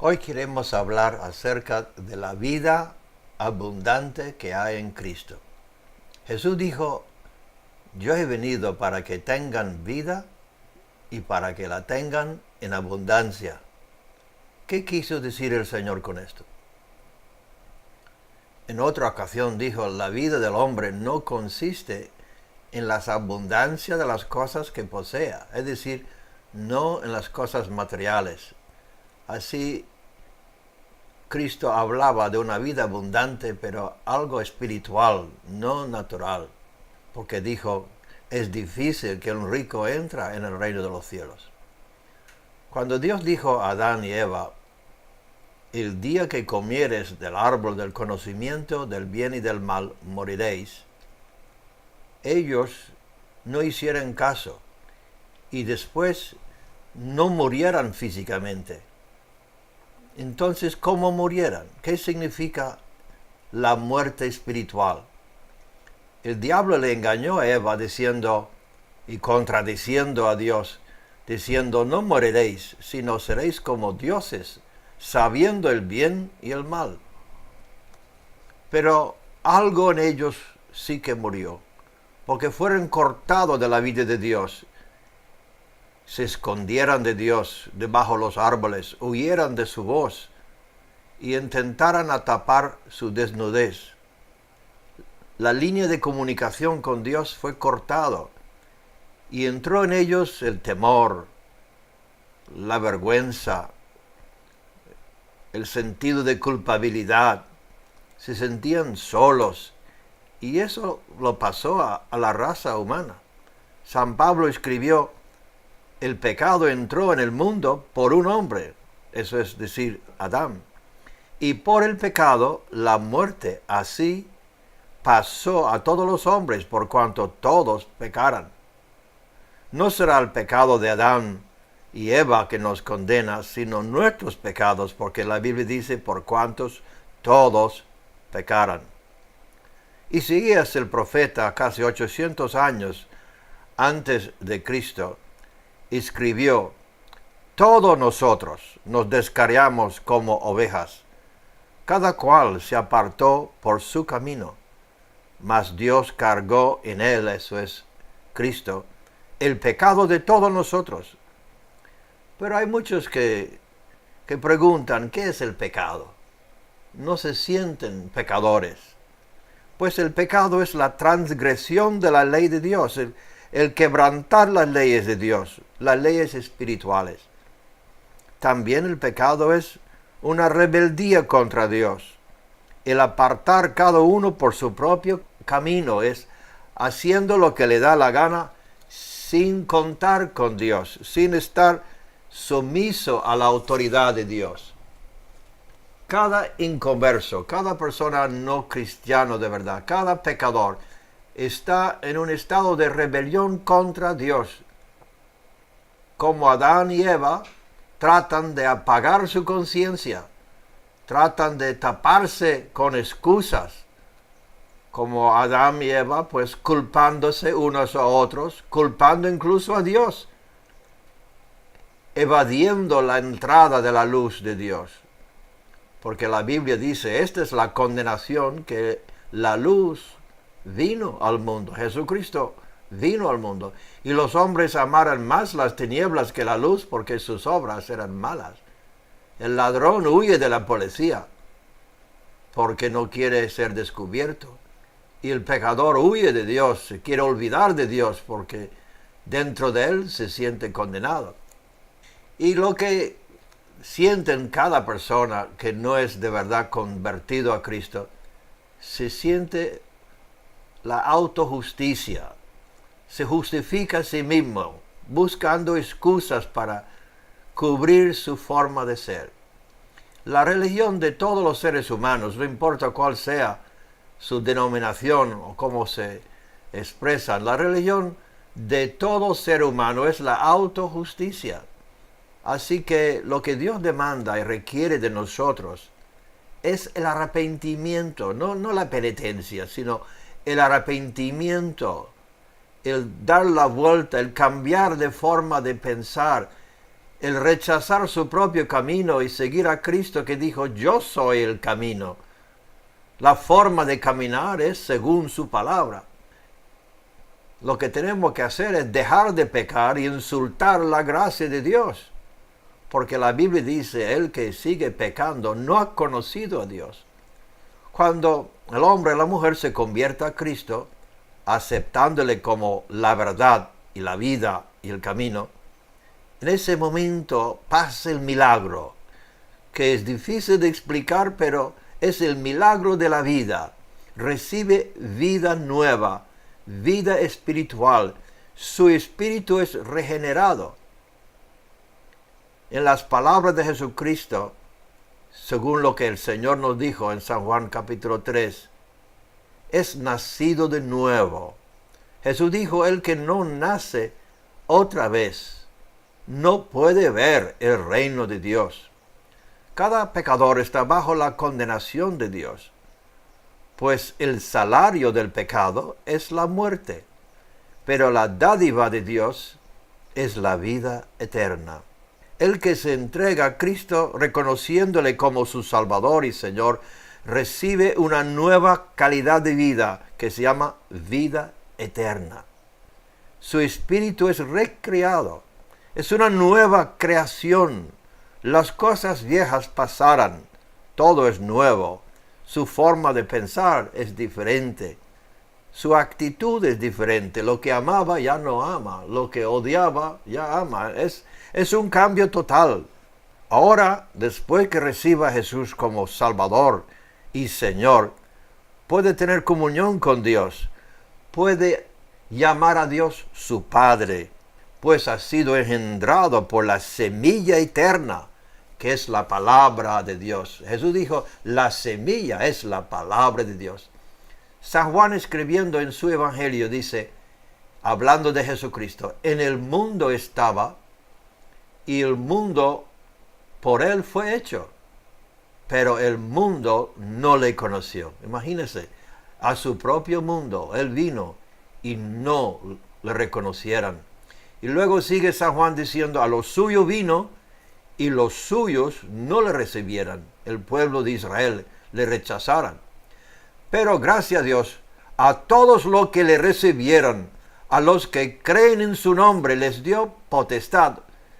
Hoy queremos hablar acerca de la vida abundante que hay en Cristo. Jesús dijo, yo he venido para que tengan vida y para que la tengan en abundancia. ¿Qué quiso decir el Señor con esto? En otra ocasión dijo, la vida del hombre no consiste en las abundancias de las cosas que posea, es decir, no en las cosas materiales. Así, Cristo hablaba de una vida abundante, pero algo espiritual, no natural, porque dijo, es difícil que un rico entre en el reino de los cielos. Cuando Dios dijo a Adán y Eva, el día que comieres del árbol del conocimiento del bien y del mal, moriréis, ellos no hicieron caso y después no murieran físicamente. Entonces, ¿cómo murieran? ¿Qué significa la muerte espiritual? El diablo le engañó a Eva diciendo y contradiciendo a Dios, diciendo, no moriréis, sino seréis como dioses, sabiendo el bien y el mal. Pero algo en ellos sí que murió, porque fueron cortados de la vida de Dios. Se escondieran de Dios debajo de los árboles, huyeran de su voz y intentaran tapar su desnudez. La línea de comunicación con Dios fue cortada y entró en ellos el temor, la vergüenza, el sentido de culpabilidad. Se sentían solos y eso lo pasó a la raza humana. San Pablo escribió, el pecado entró en el mundo por un hombre, eso es decir, Adán. Y por el pecado, la muerte, así pasó a todos los hombres por cuanto todos pecaran. No será el pecado de Adán y Eva que nos condena, sino nuestros pecados, porque la Biblia dice, por cuantos todos pecaran. Y Isaías el profeta, casi 800 años antes de Cristo, escribió, todos nosotros nos descarriamos como ovejas, cada cual se apartó por su camino, mas Dios cargó en él, eso es Cristo, el pecado de todos nosotros. Pero hay muchos que preguntan, ¿qué es el pecado? No se sienten pecadores, pues el pecado es la transgresión de la ley de Dios, el quebrantar las leyes de Dios, las leyes espirituales. También el pecado es una rebeldía contra Dios. El apartar cada uno por su propio camino es haciendo lo que le da la gana sin contar con Dios, sin estar sumiso a la autoridad de Dios. Cada inconverso, cada persona no cristiano de verdad, cada pecador, está en un estado de rebelión contra Dios. Como Adán y Eva tratan de apagar su conciencia, tratan de taparse con excusas. Como Adán y Eva, pues culpándose unos a otros, culpando incluso a Dios, evadiendo la entrada de la luz de Dios. Porque la Biblia dice, esta es la condenación, que la luz vino al mundo. Jesucristo vino al mundo. Y los hombres amaran más las tinieblas que la luz porque sus obras eran malas. El ladrón huye de la policía porque no quiere ser descubierto. Y el pecador huye de Dios, se quiere olvidar de Dios porque dentro de él se siente condenado. Y lo que sienten cada persona que no es de verdad convertido a Cristo, se siente la autojusticia, se justifica a sí mismo, buscando excusas para cubrir su forma de ser. La religión de todos los seres humanos, no importa cuál sea su denominación o cómo se expresan, la religión de todo ser humano es la autojusticia. Así que lo que Dios demanda y requiere de nosotros es el arrepentimiento, no la penitencia, sino el arrepentimiento, el dar la vuelta, el cambiar de forma de pensar, el rechazar su propio camino y seguir a Cristo que dijo, yo soy el camino. La forma de caminar es según su palabra. Lo que tenemos que hacer es dejar de pecar y insultar la gracia de Dios. Porque la Biblia dice, el que sigue pecando no ha conocido a Dios. Cuando el hombre y la mujer se convierten a Cristo, aceptándole como la verdad y la vida y el camino, en ese momento pasa el milagro, que es difícil de explicar, pero es el milagro de la vida. Recibe vida nueva, vida espiritual. Su espíritu es regenerado. En las palabras de Jesucristo, según lo que el Señor nos dijo en San Juan capítulo 3, es nacido de nuevo. Jesús dijo, el que no nace otra vez no puede ver el reino de Dios. Cada pecador está bajo la condenación de Dios, pues el salario del pecado es la muerte, pero la dádiva de Dios es la vida eterna. El que se entrega a Cristo reconociéndole como su Salvador y Señor, recibe una nueva calidad de vida que se llama vida eterna. Su espíritu es recreado. Es una nueva creación. Las cosas viejas pasarán. Todo es nuevo. Su forma de pensar es diferente. Su actitud es diferente. Lo que amaba ya no ama. Lo que odiaba ya ama. Es un cambio total. Ahora, después que reciba a Jesús como Salvador y Señor, puede tener comunión con Dios. Puede llamar a Dios su Padre, pues ha sido engendrado por la semilla eterna, que es la palabra de Dios. Jesús dijo, la semilla es la palabra de Dios. San Juan, escribiendo en su evangelio, dice, hablando de Jesucristo, en el mundo estaba, y el mundo por él fue hecho, pero el mundo no le conoció. Imagínense, a su propio mundo él vino y no le reconocieran. Y luego sigue San Juan diciendo, a los suyos vino y los suyos no le recibieran. El pueblo de Israel le rechazaran. Pero gracias a Dios, a todos los que le recibieran, a los que creen en su nombre, les dio potestad.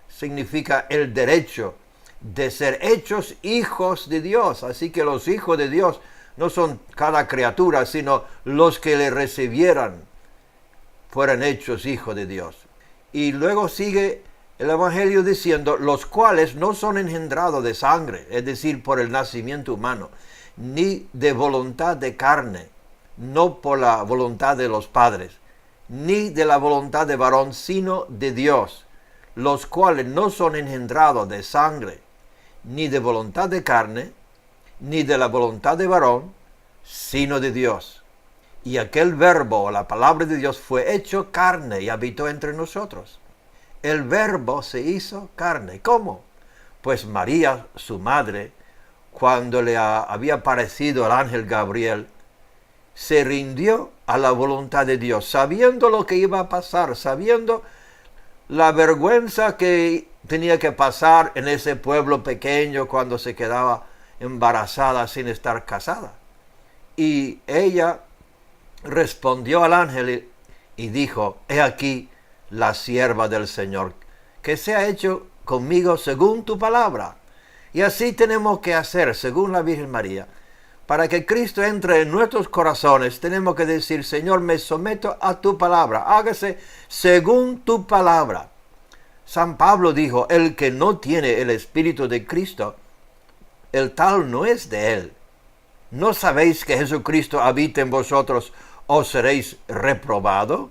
Significa el derecho de ser hechos hijos de Dios. Así que los hijos de Dios no son cada criatura, sino los que le recibieran fueran hechos hijos de Dios. Y luego sigue el Evangelio diciendo, los cuales no son engendrados de sangre, es decir, por el nacimiento humano, ni de voluntad de carne, no por la voluntad de los padres, ni de la voluntad de varón, sino de Dios, los cuales no son engendrados de sangre, ni de voluntad de carne, ni de la voluntad de varón, sino de Dios. Y aquel verbo, la palabra de Dios, fue hecho carne y habitó entre nosotros. El verbo se hizo carne. ¿Cómo? Pues María, su madre, cuando le había aparecido el ángel Gabriel, se rindió a la voluntad de Dios, sabiendo lo que iba a pasar, sabiendo la vergüenza que tenía que pasar en ese pueblo pequeño cuando se quedaba embarazada sin estar casada. Y ella respondió al ángel y dijo, he aquí la sierva del Señor, que sea hecho conmigo según tu palabra. Y así tenemos que hacer, según la Virgen María. Para que Cristo entre en nuestros corazones, tenemos que decir, Señor, me someto a tu palabra, hágase según tu palabra. San Pablo dijo, el que no tiene el Espíritu de Cristo, el tal no es de él. ¿No sabéis que Jesucristo habita en vosotros o seréis reprobados?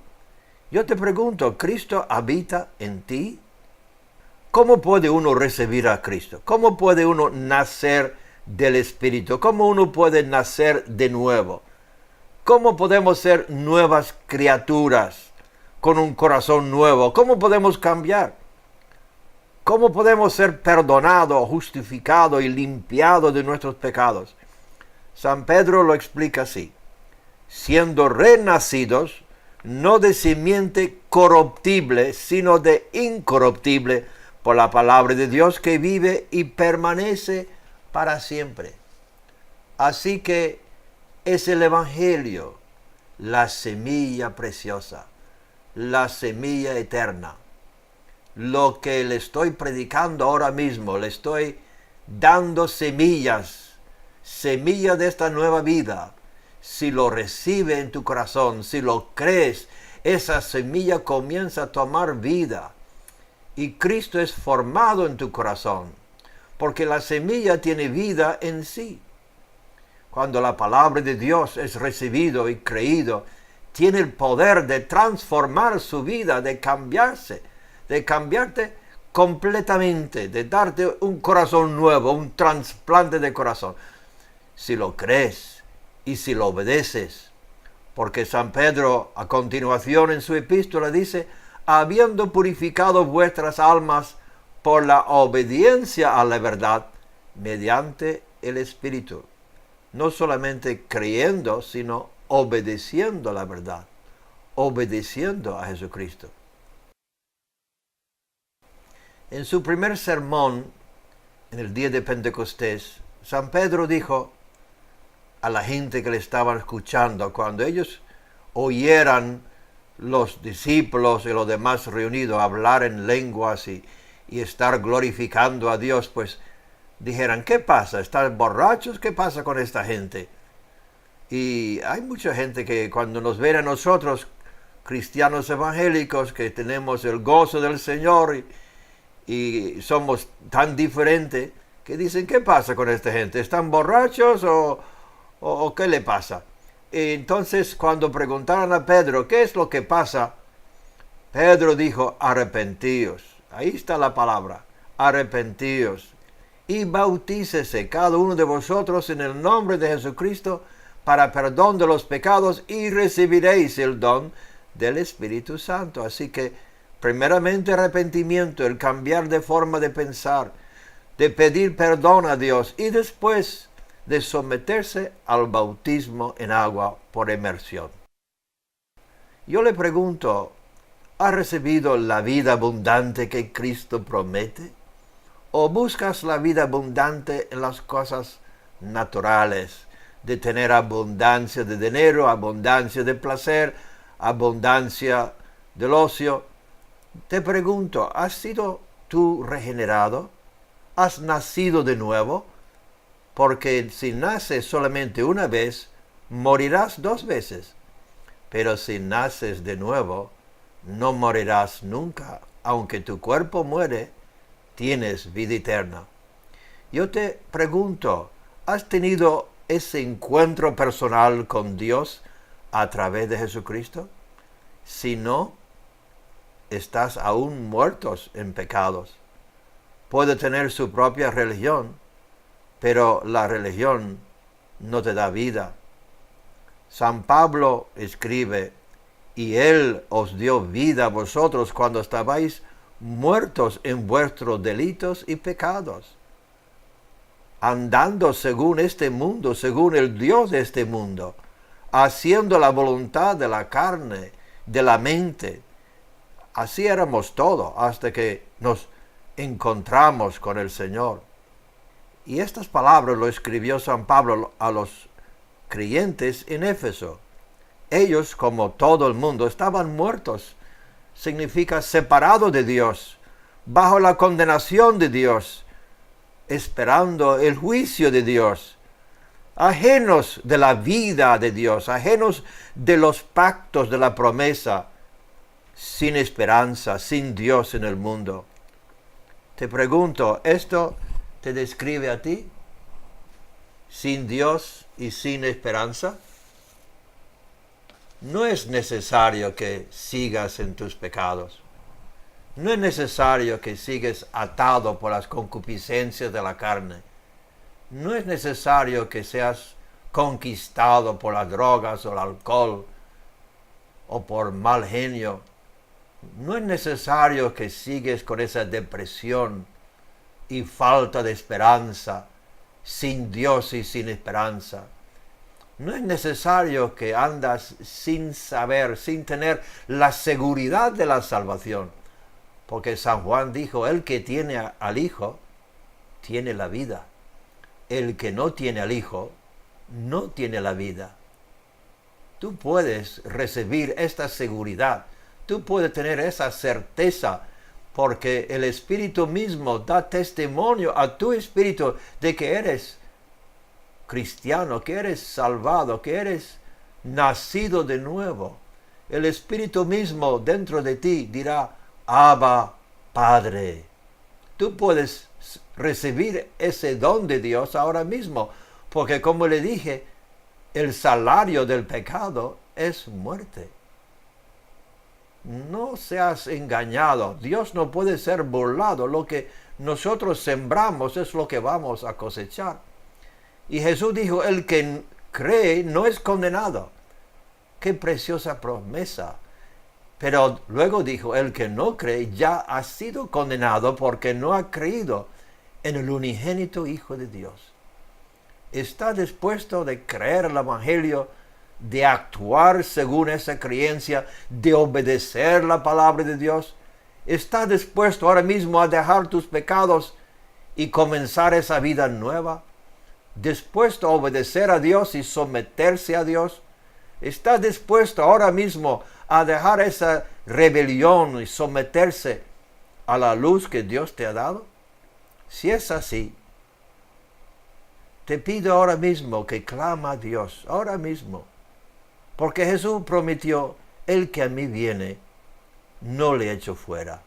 Yo te pregunto, ¿Cristo habita en ti? ¿Cómo puede uno recibir a Cristo? ¿Cómo puede uno nacer del Espíritu? ¿Cómo uno puede nacer de nuevo? ¿Cómo podemos ser nuevas criaturas con un corazón nuevo? ¿Cómo podemos cambiar? ¿Cómo podemos ser perdonados, justificados y limpiados de nuestros pecados? San Pedro lo explica así. Siendo renacidos, no de simiente corruptible, sino de incorruptible, por la palabra de Dios que vive y permanece para siempre. Así que es el Evangelio, la semilla preciosa, la semilla eterna. Lo que le estoy predicando ahora mismo, le estoy dando semillas de esta nueva vida. Si lo recibe en tu corazón, si lo crees, esa semilla comienza a tomar vida y Cristo es formado en tu corazón, porque la semilla tiene vida en sí. Cuando la palabra de Dios es recibido y creído, tiene el poder de transformar su vida, de cambiarse, de cambiarte completamente, de darte un corazón nuevo, un trasplante de corazón. Si lo crees y si lo obedeces, porque San Pedro a continuación en su epístola dice, habiendo purificado vuestras almas por la obediencia a la verdad, mediante el Espíritu. No solamente creyendo, sino obedeciendo la verdad, obedeciendo a Jesucristo. En su primer sermón, en el día de Pentecostés, San Pedro dijo a la gente que le estaban escuchando, cuando ellos oyeran los discípulos y los demás reunidos hablar en lenguas y estar glorificando a Dios, pues dijeran, ¿qué pasa? ¿Están borrachos? ¿Qué pasa con esta gente? Y hay mucha gente que cuando nos ven a nosotros, cristianos evangélicos, que tenemos el gozo del Señor y somos tan diferentes, que dicen, ¿qué pasa con esta gente? ¿Están borrachos o qué le pasa? Y entonces cuando preguntaron a Pedro, ¿qué es lo que pasa? Pedro dijo, arrepentíos. Ahí está la palabra, arrepentíos. Y bautícese cada uno de vosotros en el nombre de Jesucristo para perdón de los pecados y recibiréis el don del Espíritu Santo. Así que primeramente arrepentimiento, el cambiar de forma de pensar, de pedir perdón a Dios y después de someterse al bautismo en agua por inmersión. Yo le pregunto, ¿has recibido la vida abundante que Cristo promete? ¿O buscas la vida abundante en las cosas naturales, de tener abundancia de dinero, abundancia de placer, abundancia del ocio? Te pregunto, ¿has sido tú regenerado? ¿Has nacido de nuevo? Porque si naces solamente una vez, morirás 2 veces. Pero si naces de nuevo, no morirás nunca. Aunque tu cuerpo muere, tienes vida eterna. Yo te pregunto, ¿has tenido ese encuentro personal con Dios a través de Jesucristo? Si no, estás aún muertos en pecados. Puede tener su propia religión, pero la religión no te da vida. San Pablo escribe, y Él os dio vida a vosotros cuando estabais muertos en vuestros delitos y pecados, andando según este mundo, según el Dios de este mundo, haciendo la voluntad de la carne, de la mente. Así éramos todos hasta que nos encontramos con el Señor. Y estas palabras lo escribió San Pablo a los creyentes en Éfeso. Ellos, como todo el mundo, estaban muertos. Significa separados de Dios, bajo la condenación de Dios, esperando el juicio de Dios, ajenos de la vida de Dios, ajenos de los pactos de la promesa, sin esperanza, sin Dios en el mundo. Te pregunto, ¿esto te describe a ti? ¿Sin Dios y sin esperanza? No es necesario que sigas en tus pecados. No es necesario que sigas atado por las concupiscencias de la carne. No es necesario que seas conquistado por las drogas o el alcohol o por mal genio. No es necesario que sigues con esa depresión y falta de esperanza, sin Dios y sin esperanza. No es necesario que andas sin saber, sin tener la seguridad de la salvación. Porque San Juan dijo, el que tiene al Hijo, tiene la vida. El que no tiene al Hijo, no tiene la vida. Tú puedes recibir esta seguridad, tú puedes tener esa certeza, porque el Espíritu mismo da testimonio a tu espíritu de que eres cristiano, que eres salvado, que eres nacido de nuevo. El Espíritu mismo dentro de ti dirá, Abba, Padre. Tú puedes recibir ese don de Dios ahora mismo, porque como le dije, el salario del pecado es muerte. No seas engañado. Dios no puede ser burlado. Lo que nosotros sembramos es lo que vamos a cosechar. Y Jesús dijo, el que cree no es condenado. Qué preciosa promesa. Pero luego dijo, el que no cree ya ha sido condenado porque no ha creído en el unigénito Hijo de Dios. ¿Está dispuesto de creer el Evangelio, de actuar según esa creencia, de obedecer la palabra de Dios? ¿Está dispuesto ahora mismo a dejar tus pecados y comenzar esa vida nueva? ¿Dispuesto a obedecer a Dios y someterse a Dios? ¿Está dispuesto ahora mismo a dejar esa rebelión y someterse a la luz que Dios te ha dado? Si es así, te pido ahora mismo que clama a Dios, ahora mismo. Porque Jesús prometió, el que a mí viene, no le echo fuera.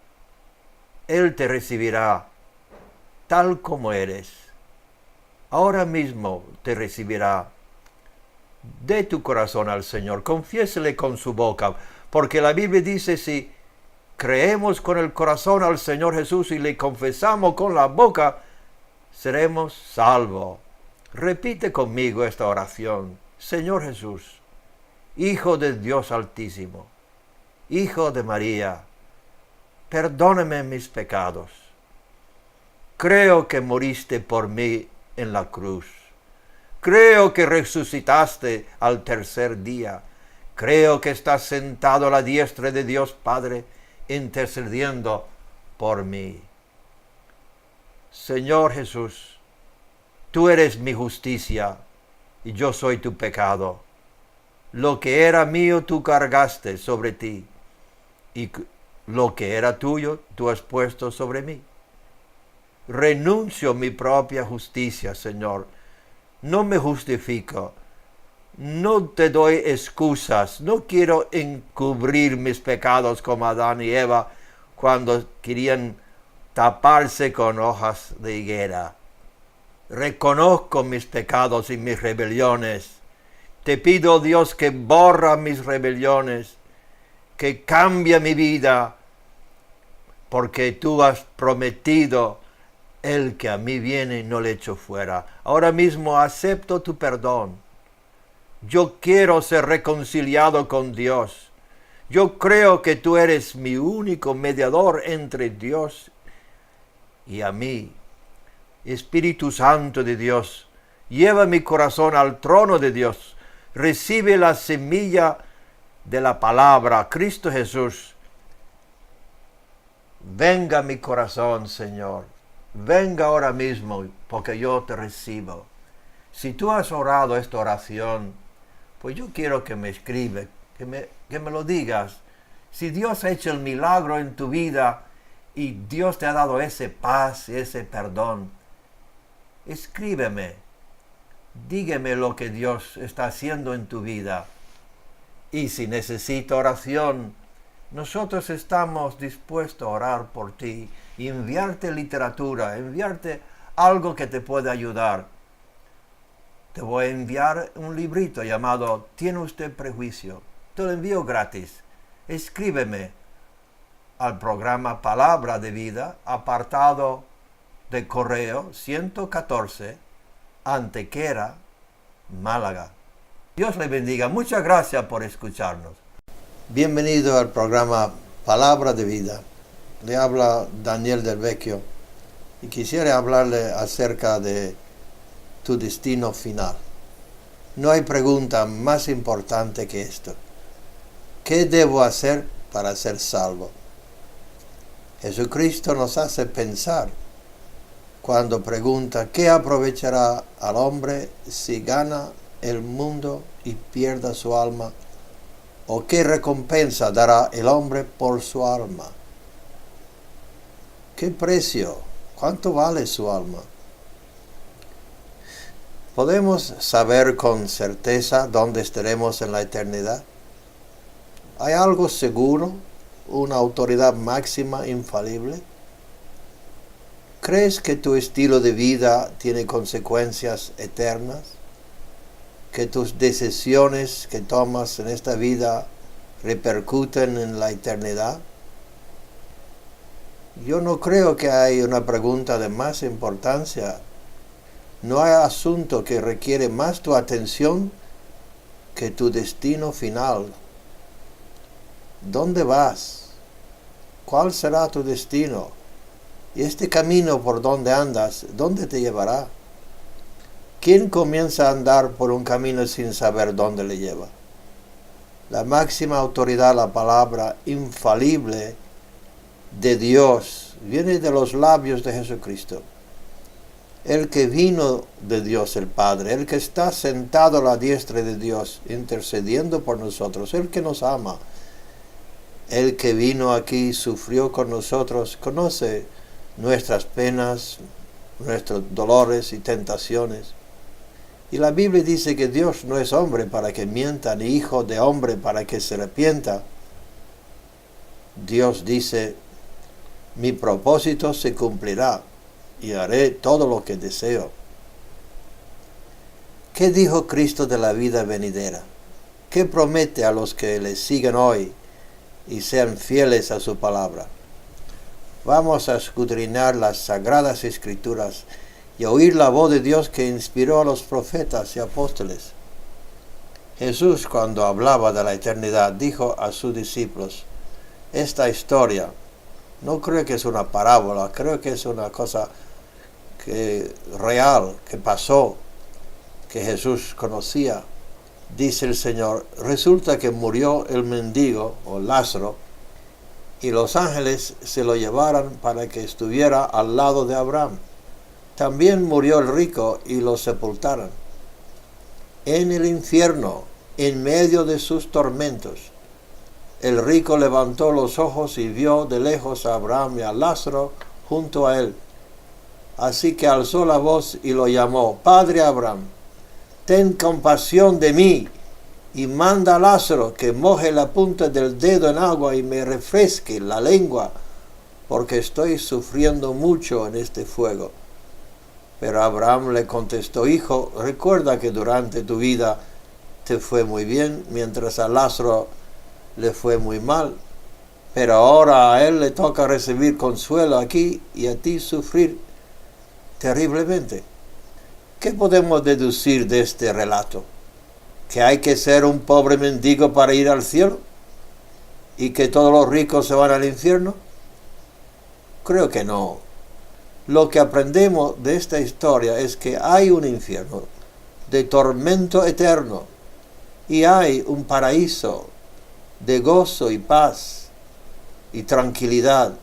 Él te recibirá tal como eres. Ahora mismo te recibirá. De tu corazón al Señor, confiésele con su boca, porque la Biblia dice, si creemos con el corazón al Señor Jesús y le confesamos con la boca, seremos salvos. Repite conmigo esta oración. Señor Jesús, Hijo de Dios Altísimo, Hijo de María, perdóname mis pecados. Creo que moriste por mí en la cruz. Creo que resucitaste al tercer día. Creo que estás sentado a la diestra de Dios Padre, intercediendo por mí. Señor Jesús, tú eres mi justicia y yo soy tu pecado. Lo que era mío tú cargaste sobre ti y lo que era tuyo tú has puesto sobre mí. Renuncio a mi propia justicia, Señor. No me justifico, no te doy excusas, no quiero encubrir mis pecados como Adán y Eva cuando querían taparse con hojas de higuera. Reconozco mis pecados y mis rebeliones. Te pido, Dios, que borra mis rebeliones, que cambie mi vida, porque tú has prometido, el que a mí viene no le echo fuera. Ahora mismo acepto tu perdón. Yo quiero ser reconciliado con Dios. Yo creo que tú eres mi único mediador entre Dios y a mí. Espíritu Santo de Dios, lleva mi corazón al trono de Dios. Recibe la semilla de la palabra, Cristo Jesús. Venga a mi corazón, Señor. Venga ahora mismo, porque yo te recibo. Si tú has orado esta oración, pues yo quiero que me escribas, que me lo digas. Si Dios ha hecho el milagro en tu vida y Dios te ha dado ese paz y ese perdón, escríbeme. Dígame lo que Dios está haciendo en tu vida. Y si necesita oración, nosotros estamos dispuestos a orar por ti y enviarte literatura, enviarte algo que te pueda ayudar. Te voy a enviar un librito llamado ¿Tiene usted prejuicio? Te lo envío gratis. Escríbeme al programa Palabra de Vida, apartado de correo 114, Antequera, Málaga. Dios le bendiga. Muchas gracias por escucharnos. Bienvenido al programa Palabra de Vida. Le habla Daniel Del Vecchio y quisiera hablarle acerca de tu destino final. No hay pregunta más importante que esto. ¿Qué debo hacer para ser salvo? Jesucristo nos hace pensar cuando pregunta, ¿qué aprovechará al hombre si gana el mundo y pierda su alma? ¿O qué recompensa dará el hombre por su alma? ¿Qué precio? ¿Cuánto vale su alma? ¿Podemos saber con certeza dónde estaremos en la eternidad? ¿Hay algo seguro? ¿Una autoridad máxima infalible? ¿Crees que tu estilo de vida tiene consecuencias eternas? ¿Que tus decisiones que tomas en esta vida repercuten en la eternidad? Yo no creo que hay una pregunta de más importancia. No hay asunto que requiere más tu atención que tu destino final. ¿Dónde vas? ¿Cuál será tu destino? Y este camino por donde andas, ¿dónde te llevará? ¿Quién comienza a andar por un camino sin saber dónde le lleva? La máxima autoridad, la palabra infalible de Dios, viene de los labios de Jesucristo. El que vino de Dios el Padre, el que está sentado a la diestra de Dios, intercediendo por nosotros, el que nos ama, el que vino aquí, sufrió con nosotros, conoce nuestras penas, nuestros dolores y tentaciones. Y la Biblia dice que Dios no es hombre para que mienta, ni hijo de hombre para que se arrepienta. Dios dice, mi propósito se cumplirá y haré todo lo que deseo. ¿Qué dijo Cristo de la vida venidera? ¿Qué promete a los que le siguen hoy y sean fieles a su palabra? Vamos a escudriñar las sagradas escrituras y a oír la voz de Dios que inspiró a los profetas y apóstoles. Jesús, cuando hablaba de la eternidad, dijo a sus discípulos, esta historia, no creo que es una parábola, creo que es una cosa real, que pasó, que Jesús conocía. Dice el Señor, resulta que murió el mendigo, o Lázaro, y los ángeles se lo llevaron para que estuviera al lado de Abraham. También murió el rico y lo sepultaron. En el infierno, en medio de sus tormentos, el rico levantó los ojos y vio de lejos a Abraham y a Lázaro junto a él. Así que alzó la voz y lo llamó, Padre Abraham, ten compasión de mí y manda a Lázaro que moje la punta del dedo en agua y me refresque la lengua, porque estoy sufriendo mucho en este fuego. Pero Abraham le contestó, hijo, recuerda que durante tu vida te fue muy bien, mientras a Lázaro le fue muy mal. Pero ahora a él le toca recibir consuelo aquí y a ti sufrir terriblemente. ¿Qué podemos deducir de este relato? ¿Que hay que ser un pobre mendigo para ir al cielo? ¿Y que todos los ricos se van al infierno? Creo que no. Lo que aprendemos de esta historia es que hay un infierno de tormento eterno y hay un paraíso de gozo y paz y tranquilidad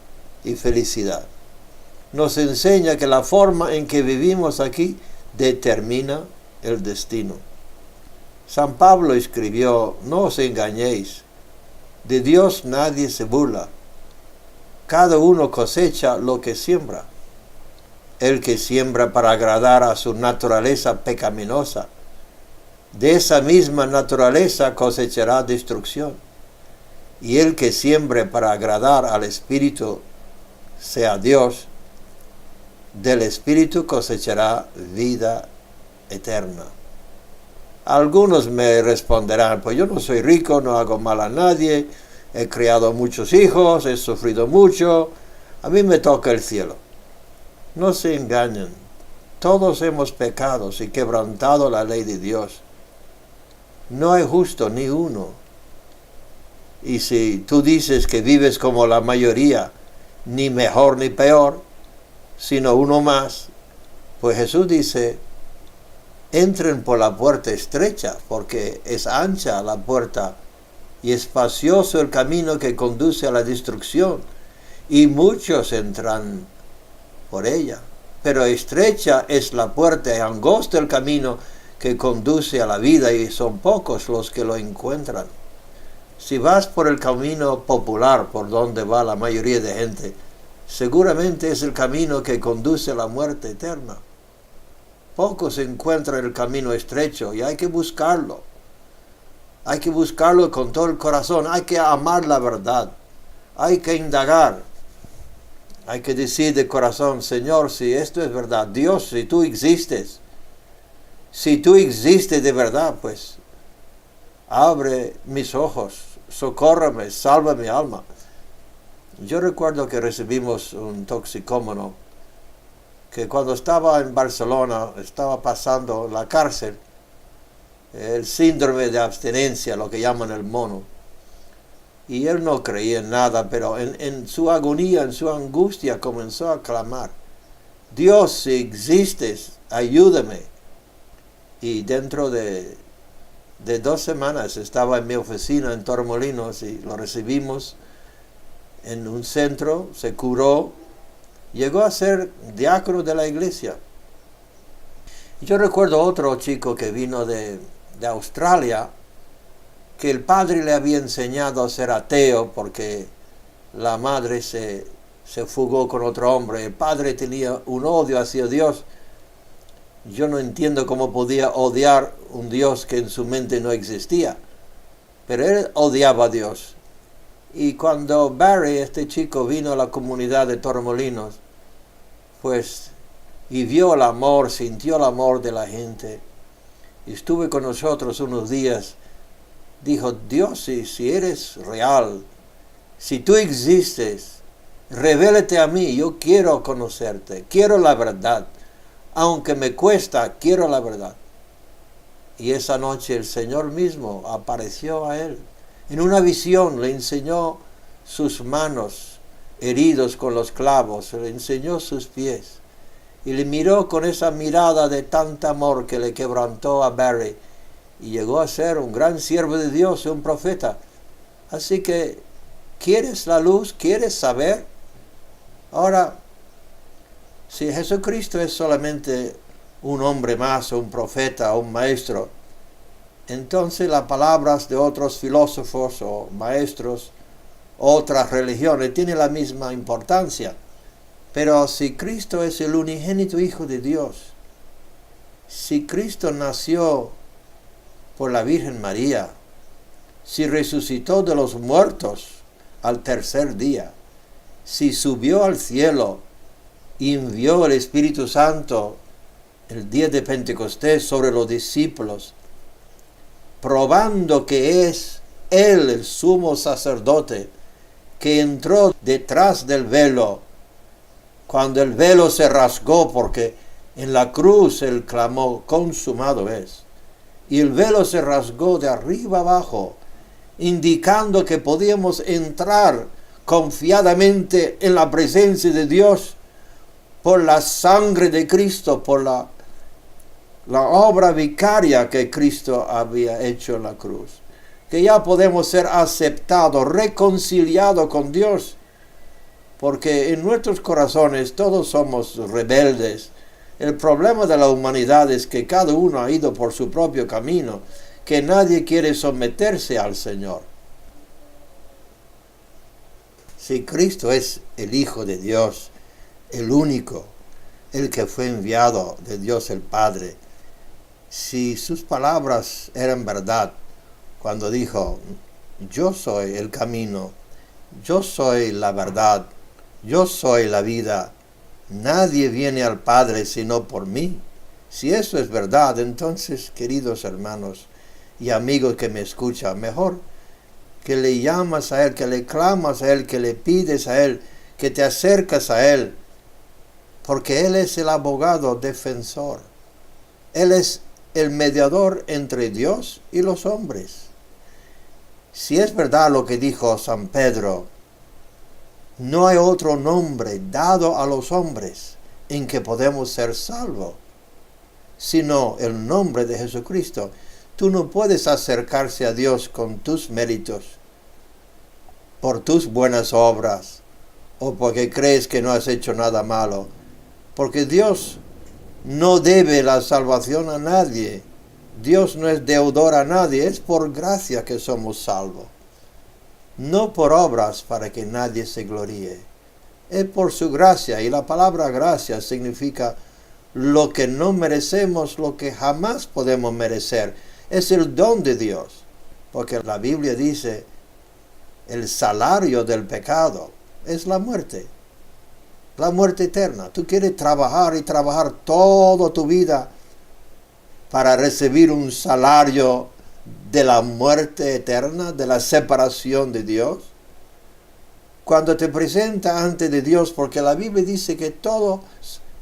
y felicidad. Nos enseña que la forma en que vivimos aquí determina el destino. San Pablo escribió, no os engañéis, de Dios nadie se burla. Cada uno cosecha lo que siembra. El que siembra para agradar a su naturaleza pecaminosa, de esa misma naturaleza cosechará destrucción. Y el que siembre para agradar al Espíritu, sea Dios, del Espíritu cosechará vida eterna. Algunos me responderán, pues yo no soy rico, no hago mal a nadie, he criado muchos hijos, he sufrido mucho, a mí me toca el cielo. No se engañen, todos hemos pecado y quebrantado la ley de Dios. No hay justo ni uno. Y si tú dices que vives como la mayoría, ni mejor ni peor, sino uno más, pues Jesús dice, entren por la puerta estrecha, porque es ancha la puerta y espacioso el camino que conduce a la destrucción, y muchos entran por ella. Pero estrecha es la puerta y angosto el camino que conduce a la vida, y son pocos los que lo encuentran. Si vas por el camino popular, por donde va la mayoría de gente, seguramente es el camino que conduce a la muerte eterna. Pocos encuentran el camino estrecho y hay que buscarlo. Hay que buscarlo con todo el corazón. Hay que amar la verdad. Hay que indagar. Hay que decir de corazón: Señor, si esto es verdad, Dios, si tú existes de verdad, pues abre mis ojos, socórrame, salva mi alma. Yo recuerdo que recibimos un toxicómano que cuando estaba en Barcelona estaba pasando la cárcel, el síndrome de abstinencia, lo que llaman el mono. Y él no creía en nada, pero en su agonía, en su angustia, comenzó a clamar: Dios, si existes, ayúdame. Y dentro de 2 semanas estaba en mi oficina en Torremolinos y lo recibimos en un centro, se curó, llegó a ser diácono de la iglesia. Yo recuerdo otro chico que vino de Australia, que el padre le había enseñado a ser ateo porque la madre se fugó con otro hombre. El padre tenía un odio hacia Dios. Yo no entiendo cómo podía odiar un Dios que en su mente no existía, pero él odiaba a Dios. Y cuando Barry, este chico, vino a la comunidad de Torremolinos, pues, y vio el amor, sintió el amor de la gente, y estuve con nosotros unos días, dijo: Dios, si eres real, si tú existes, revélate a mí, yo quiero conocerte, quiero la verdad, aunque me cuesta, quiero la verdad. Y esa noche el Señor mismo apareció a él. En una visión le enseñó sus manos heridos con los clavos, le enseñó sus pies. Y le miró con esa mirada de tanto amor que le quebrantó a Barry. Y llegó a ser un gran siervo de Dios, un profeta. Así que, ¿quieres la luz? ¿Quieres saber? Ahora, si Jesucristo es solamente un hombre más, un profeta, un maestro, entonces las palabras de otros filósofos o maestros, otras religiones, tienen la misma importancia. Pero si Cristo es el unigénito Hijo de Dios, si Cristo nació por la Virgen María, si resucitó de los muertos al tercer día, si subió al cielo y envió el Espíritu Santo el día de Pentecostés sobre los discípulos, probando que es Él el sumo sacerdote que entró detrás del velo, cuando el velo se rasgó, porque en la cruz Él clamó: consumado es. Y el velo se rasgó de arriba abajo, indicando que podíamos entrar confiadamente en la presencia de Dios por la sangre de Cristo, por la obra vicaria que Cristo había hecho en la cruz. Que ya podemos ser aceptados, reconciliados con Dios, porque en nuestros corazones todos somos rebeldes. El problema de la humanidad es que cada uno ha ido por su propio camino, que nadie quiere someterse al Señor. Si Cristo es el Hijo de Dios, el único, el que fue enviado de Dios el Padre, si sus palabras eran verdad, cuando dijo: yo soy el camino, yo soy la verdad, yo soy la vida, nadie viene al Padre sino por mí. Si eso es verdad, entonces, queridos hermanos y amigos que me escuchan, mejor que le llamas a Él, que le clamas a Él, que le pides a Él, que te acercas a Él, porque Él es el abogado defensor. Él es el mediador entre Dios y los hombres. Si es verdad lo que dijo San Pedro, no hay otro nombre dado a los hombres en que podemos ser salvos, sino el nombre de Jesucristo. Tú no puedes acercarse a Dios con tus méritos, por tus buenas obras, o porque crees que no has hecho nada malo. Porque Dios no debe la salvación a nadie. Dios no es deudor a nadie, es por gracia que somos salvos. No por obras para que nadie se gloríe. Es por su gracia, y la palabra gracia significa lo que no merecemos, lo que jamás podemos merecer. Es el don de Dios, porque la Biblia dice, el salario del pecado es la muerte eterna. Tú quieres trabajar y trabajar toda tu vida para recibir un salario de la muerte eterna, de la separación de Dios. Cuando te presentas ante de Dios, porque la Biblia dice que todos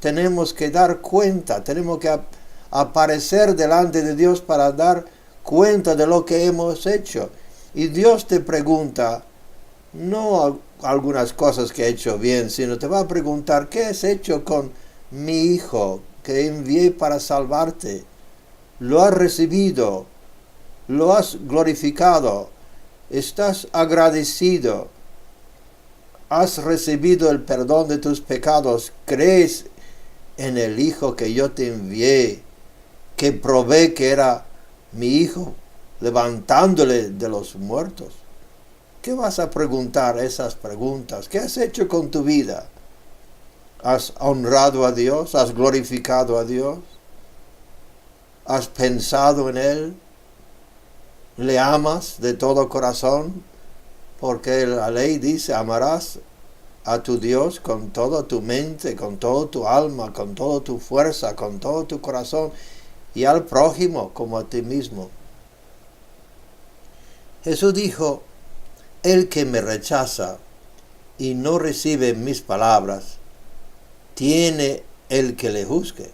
tenemos que dar cuenta, tenemos que aparecer delante de Dios para dar cuenta de lo que hemos hecho. Y Dios te pregunta, no algunas cosas que he hecho bien, sino te va a preguntar, ¿qué has hecho con mi Hijo que envié para salvarte? ¿Lo has recibido? ¿Lo has glorificado? ¿Estás agradecido? ¿Has recibido el perdón de tus pecados? ¿Crees en el Hijo que yo te envié, que probé que era mi Hijo, levantándole de los muertos? ¿Qué vas a preguntar esas preguntas? ¿Qué has hecho con tu vida? ¿Has honrado a Dios? ¿Has glorificado a Dios? ¿Has pensado en Él? ¿Le amas de todo corazón? Porque la ley dice, amarás a tu Dios con toda tu mente, con toda tu alma, con toda tu fuerza, con todo tu corazón, y al prójimo como a ti mismo. Jesús dijo, el que me rechaza y no recibe mis palabras, tiene el que le juzgue.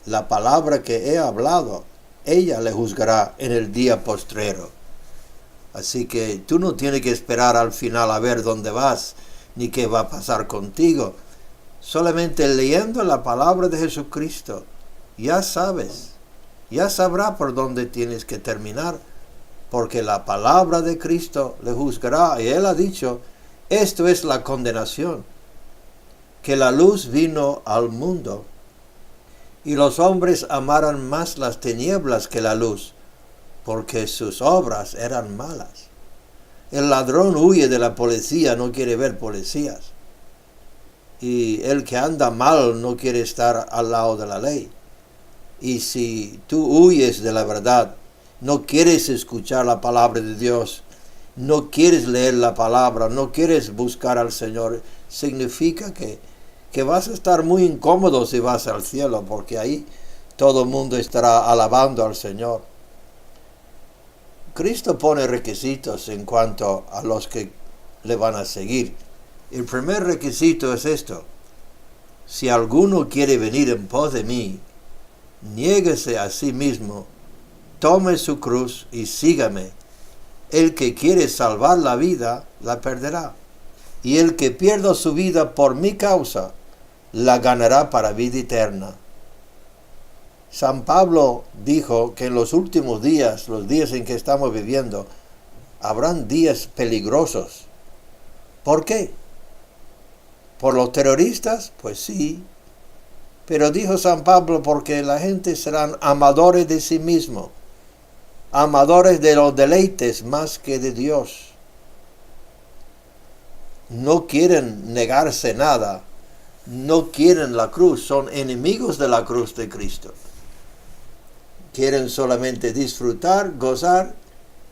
La palabra que he hablado, ella le juzgará en el día postrero. Así que tú no tienes que esperar al final a ver dónde vas, ni qué va a pasar contigo. Solamente leyendo la palabra de Jesucristo, ya sabes, ya sabrás por dónde tienes que terminar, porque la palabra de Cristo le juzgará. Y Él ha dicho, esto es la condenación, que la luz vino al mundo, y los hombres amaran más las tinieblas que la luz, porque sus obras eran malas. El ladrón huye de la policía, no quiere ver policías. Y el que anda mal no quiere estar al lado de la ley. Y si tú huyes de la verdad, no quieres escuchar la palabra de Dios, no quieres leer la palabra, no quieres buscar al Señor, significa que vas a estar muy incómodo si vas al cielo, porque ahí todo el mundo estará alabando al Señor. Cristo pone requisitos en cuanto a los que le van a seguir. El primer requisito es esto: si alguno quiere venir en pos de mí, niéguese a sí mismo, tome su cruz y sígame. El que quiere salvar la vida, la perderá. Y el que pierda su vida por mi causa, la ganará para vida eterna. San Pablo dijo que en los últimos días, los días en que estamos viviendo, habrán días peligrosos. ¿Por qué? ¿Por los terroristas? Pues sí. Pero dijo San Pablo, porque la gente serán amadores de sí mismo, amadores de los deleites más que de Dios. No quieren negarse nada, no quieren la cruz, son enemigos de la cruz de Cristo. Quieren solamente disfrutar, gozar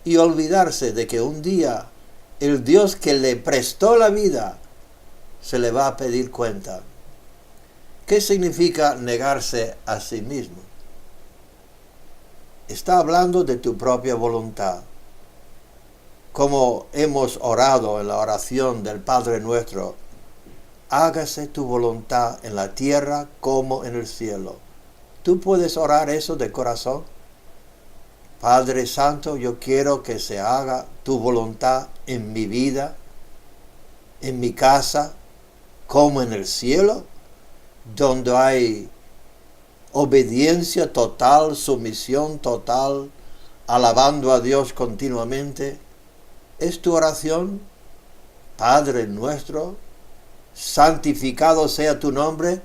y olvidarse de que un día el Dios que le prestó la vida se le va a pedir cuenta. ¿Qué significa negarse a sí mismo? Está hablando de tu propia voluntad. Como hemos orado en la oración del Padre Nuestro, hágase tu voluntad en la tierra como en el cielo. ¿Tú puedes orar eso de corazón? Padre Santo, yo quiero que se haga tu voluntad en mi vida, en mi casa, como en el cielo, donde hay obediencia total, sumisión total, alabando a Dios continuamente. ¿Es tu oración, Padre nuestro, santificado sea tu nombre,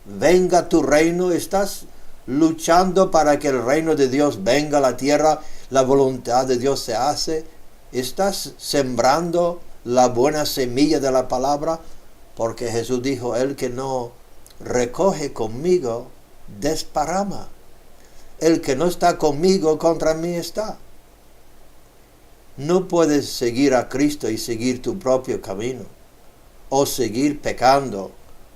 venga tu reino. Estás luchando para que el reino de Dios venga a la tierra, la voluntad de Dios se hace. Estás sembrando la buena semilla de la palabra, porque Jesús dijo, el que no recoge conmigo, desparrama. El que no está conmigo, contra mí está. No puedes seguir a Cristo y seguir tu propio camino, o seguir pecando,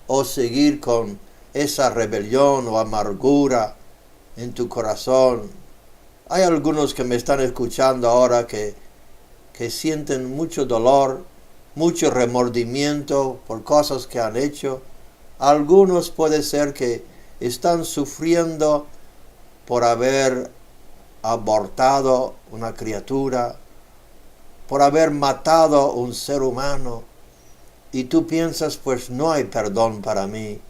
o seguir con esa rebelión o amargura en tu corazón. Hay algunos que me están escuchando ahora que sienten mucho dolor, mucho remordimiento por cosas que han hecho. Algunos puede ser que están sufriendo por haber abortado una criatura, por haber matado un ser humano, y tú piensas, pues no hay perdón para mí.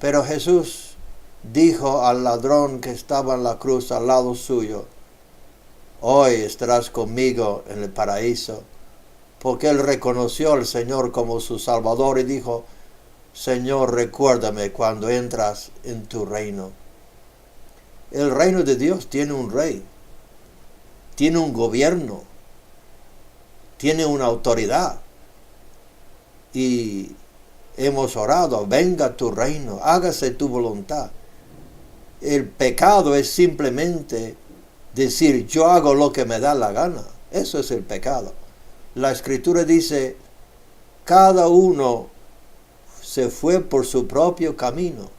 Pero Jesús dijo al ladrón que estaba en la cruz al lado suyo, hoy estarás conmigo en el paraíso, porque él reconoció al Señor como su Salvador y dijo, Señor, recuérdame cuando entras en tu reino. El reino de Dios tiene un rey, tiene un gobierno, tiene una autoridad. Y hemos orado, venga tu reino, hágase tu voluntad. El pecado es simplemente decir, yo hago lo que me da la gana. Eso es el pecado. La Escritura dice, cada uno se fue por su propio camino.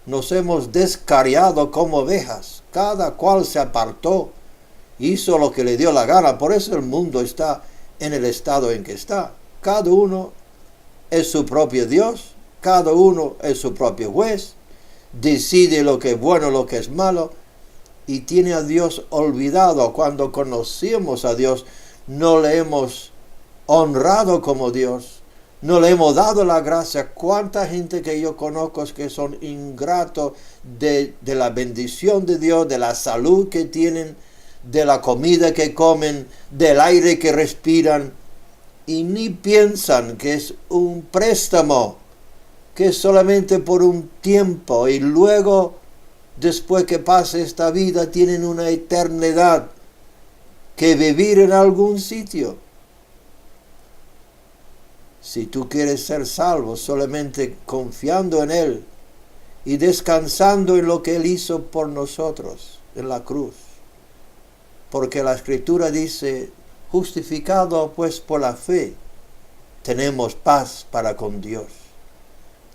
Nos hemos descarriado como ovejas. Cada cual se apartó, hizo lo que le dio la gana. Por eso el mundo está en el estado en que está. Cada uno es su propio Dios, cada uno es su propio juez, decide lo que es bueno, lo que es malo, y tiene a Dios olvidado. Cuando conocimos a Dios, no le hemos honrado como Dios, no le hemos dado la gracia. ¿Cuánta gente que yo conozco que son ingratos de la bendición de Dios, de la salud que tienen, de la comida que comen, del aire que respiran, y ni piensan que es un préstamo, que es solamente por un tiempo, y luego, después que pase esta vida, tienen una eternidad que vivir en algún sitio. Si tú quieres ser salvo, solamente confiando en Él y descansando en lo que Él hizo por nosotros en la cruz. Porque la Escritura dice, justificado pues por la fe, tenemos paz para con Dios.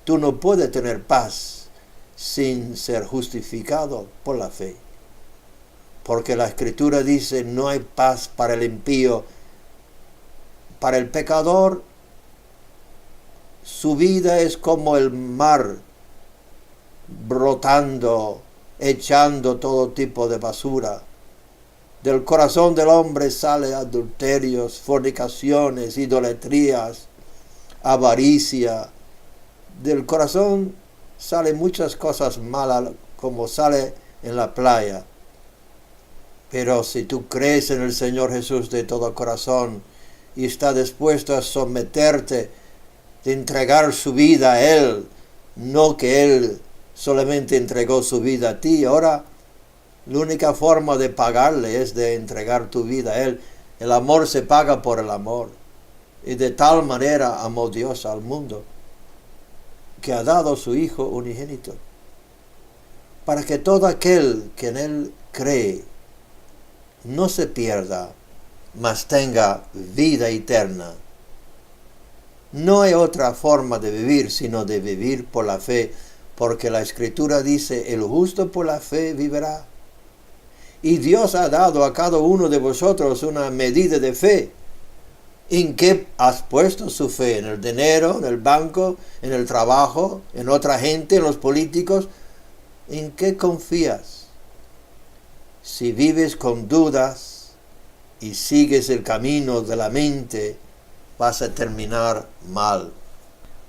Tú no puedes tener paz sin ser justificado por la fe. Porque la Escritura dice, no hay paz para el impío. Para el pecador, su vida es como el mar, brotando, echando todo tipo de basura. Del corazón del hombre sale adulterios, fornicaciones, idolatrías, avaricia. Del corazón salen muchas cosas malas, como sale en la playa. Pero si tú crees en el Señor Jesús de todo corazón y estás dispuesto a someterte, de entregar su vida a Él, no que Él solamente entregó su vida a ti, ahora la única forma de pagarle es de entregar tu vida a Él. El amor se paga por el amor. Y de tal manera amó Dios al mundo, que ha dado a su Hijo unigénito, para que todo aquel que en Él cree no se pierda, mas tenga vida eterna. No hay otra forma de vivir, sino de vivir por la fe, porque la Escritura dice, el justo por la fe vivirá. Y Dios ha dado a cada uno de vosotros una medida de fe. ¿En qué has puesto su fe? ¿En el dinero, en el banco, en el trabajo, en otra gente, en los políticos? ¿En qué confías? Si vives con dudas y sigues el camino de la mente, vas a terminar mal.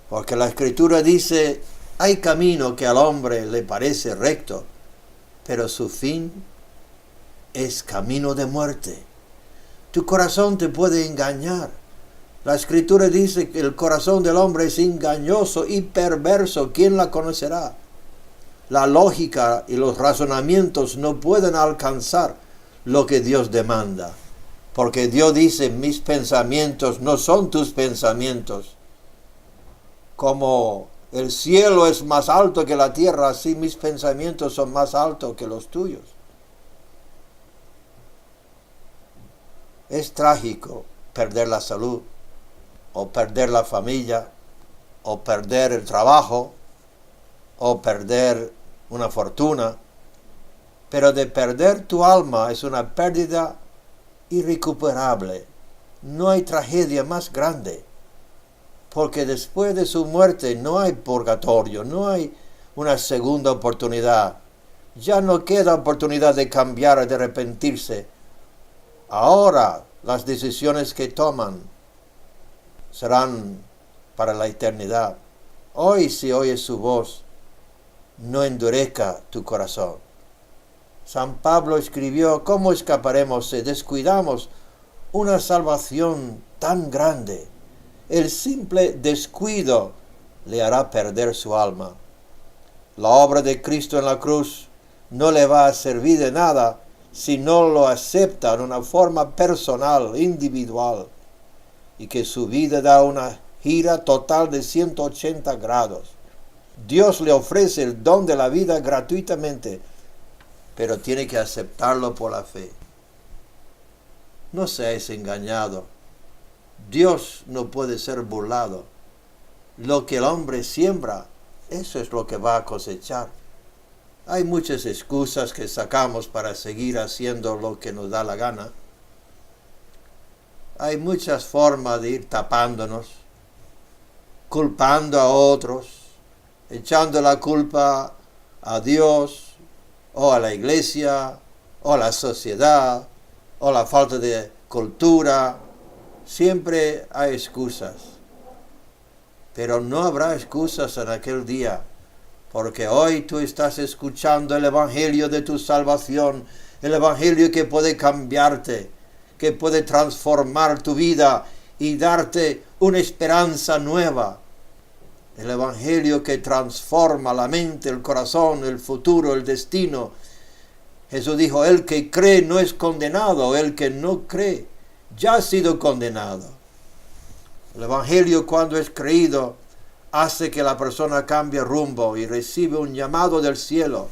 Porque la Escritura dice, hay camino que al hombre le parece recto, pero su fin es camino de muerte. Tu corazón te puede engañar. La Escritura dice que el corazón del hombre es engañoso y perverso. ¿Quién la conocerá? La lógica y los razonamientos no pueden alcanzar lo que Dios demanda. Porque Dios dice, mis pensamientos no son tus pensamientos. Como el cielo es más alto que la tierra, así mis pensamientos son más altos que los tuyos. Es trágico perder la salud, o perder la familia, o perder el trabajo, o perder una fortuna. Pero de perder tu alma es una pérdida irrecuperable. No hay tragedia más grande, porque después de su muerte no hay purgatorio, no hay una segunda oportunidad. Ya no queda oportunidad de cambiar, de arrepentirse. Ahora las decisiones que toman serán para la eternidad. Hoy, si oyes su voz, no endurezca tu corazón. San Pablo escribió, ¿cómo escaparemos si descuidamos una salvación tan grande? El simple descuido le hará perder su alma. La obra de Cristo en la cruz no le va a servir de nada si no lo acepta en una forma personal, individual, y que su vida da una gira total de 180 grados. Dios le ofrece el don de la vida gratuitamente, pero tiene que aceptarlo por la fe. No seáis engañado. Dios no puede ser burlado. Lo que el hombre siembra, eso es lo que va a cosechar. Hay muchas excusas que sacamos para seguir haciendo lo que nos da la gana. Hay muchas formas de ir tapándonos, culpando a otros, echando la culpa a Dios, o a la iglesia, o a la sociedad, o la falta de cultura. Siempre hay excusas. Pero no habrá excusas en aquel día, porque hoy tú estás escuchando el Evangelio de tu salvación, el Evangelio que puede cambiarte, que puede transformar tu vida y darte una esperanza nueva. El Evangelio que transforma la mente, el corazón, el futuro, el destino. Jesús dijo, el que cree no es condenado, el que no cree ya ha sido condenado. El Evangelio, cuando es creído, hace que la persona cambie rumbo y recibe un llamado del cielo.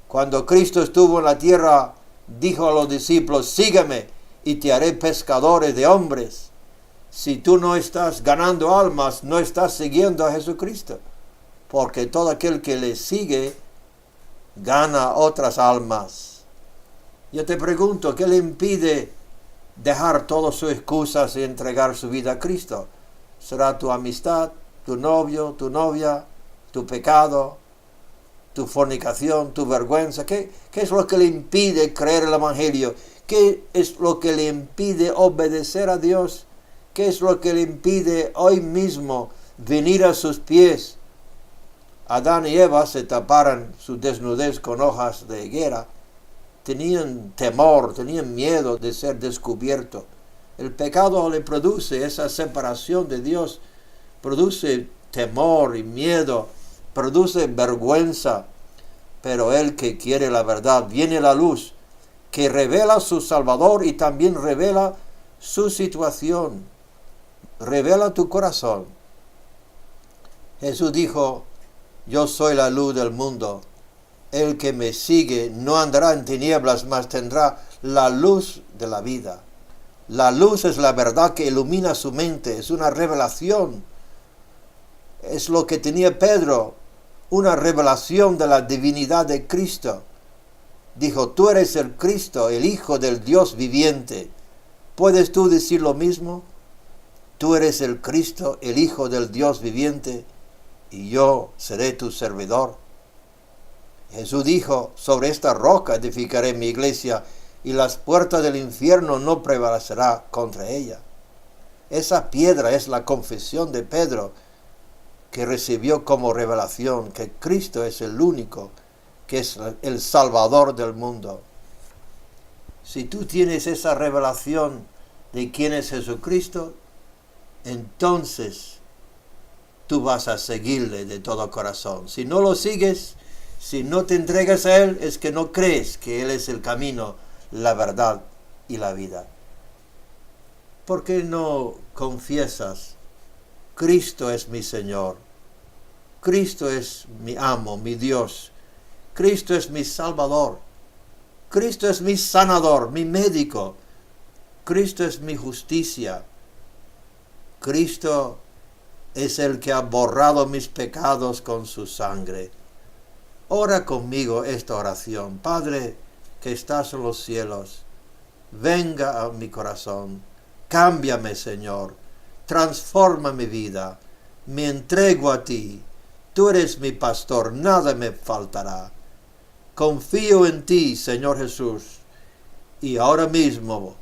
Cuando Cristo estuvo en la tierra, dijo a los discípulos, sígueme y te haré pescadores de hombres. Si tú no estás ganando almas, no estás siguiendo a Jesucristo, porque todo aquel que le sigue gana otras almas. Yo te pregunto, ¿qué le impide dejar todas sus excusas y entregar su vida a Cristo? ¿Será tu amistad, tu novio, tu novia, tu pecado, tu fornicación, tu vergüenza? ¿Qué es lo que le impide creer el Evangelio? ¿Qué es lo que le impide obedecer a Dios? ¿Qué es lo que le impide hoy mismo venir a sus pies? Adán y Eva se taparan su desnudez con hojas de higuera. Tenían temor, tenían miedo de ser descubiertos. El pecado le produce esa separación de Dios, produce temor y miedo, produce vergüenza. Pero el que quiere la verdad, viene la luz, que revela su Salvador y también revela su situación. Revela tu corazón. Jesús dijo, yo soy la luz del mundo. El que me sigue no andará en tinieblas, mas tendrá la luz de la vida. La luz es la verdad que ilumina su mente, es una revelación. Es lo que tenía Pedro, una revelación de la divinidad de Cristo. Dijo, tú eres el Cristo, el Hijo del Dios viviente. ¿Puedes tú decir lo mismo? Tú eres el Cristo, el Hijo del Dios viviente, y yo seré tu servidor. Jesús dijo, sobre esta roca edificaré mi iglesia, y las puertas del infierno no prevalecerán contra ella. Esa piedra es la confesión de Pedro, que recibió como revelación que Cristo es el único, que es el Salvador del mundo. Si tú tienes esa revelación de quién es Jesucristo, entonces tú vas a seguirle de todo corazón. Si no lo sigues, si no te entregas a Él, es que no crees que Él es el camino, la verdad y la vida. ¿Por qué no confiesas? Cristo es mi Señor. Cristo es mi amo, mi Dios. Cristo es mi Salvador. Cristo es mi sanador, mi médico. Cristo es mi justicia. Cristo es el que ha borrado mis pecados con su sangre. Ora conmigo esta oración. Padre, que estás en los cielos, venga a mi corazón. Cámbiame, Señor. Transforma mi vida. Me entrego a ti. Tú eres mi pastor, nada me faltará. Confío en ti, Señor Jesús, y ahora mismo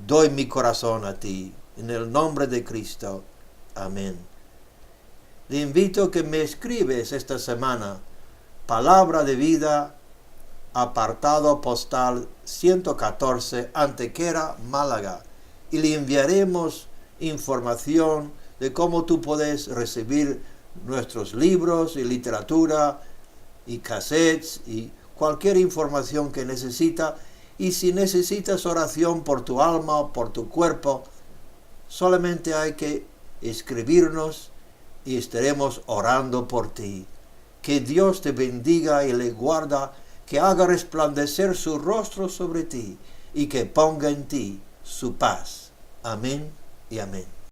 doy mi corazón a ti, en el nombre de Cristo. Amén. Le invito a que me escribes esta semana, Palabra de Vida, apartado postal 114, Antequera, Málaga, y le enviaremos información de cómo tú puedes recibir nuestros libros y literatura y cassettes y cualquier información que necesita. Y si necesitas oración por tu alma o por tu cuerpo, solamente hay que escribirnos y estaremos orando por ti. Que Dios te bendiga y le guarda, que haga resplandecer su rostro sobre ti y que ponga en ti su paz. Amén y amén.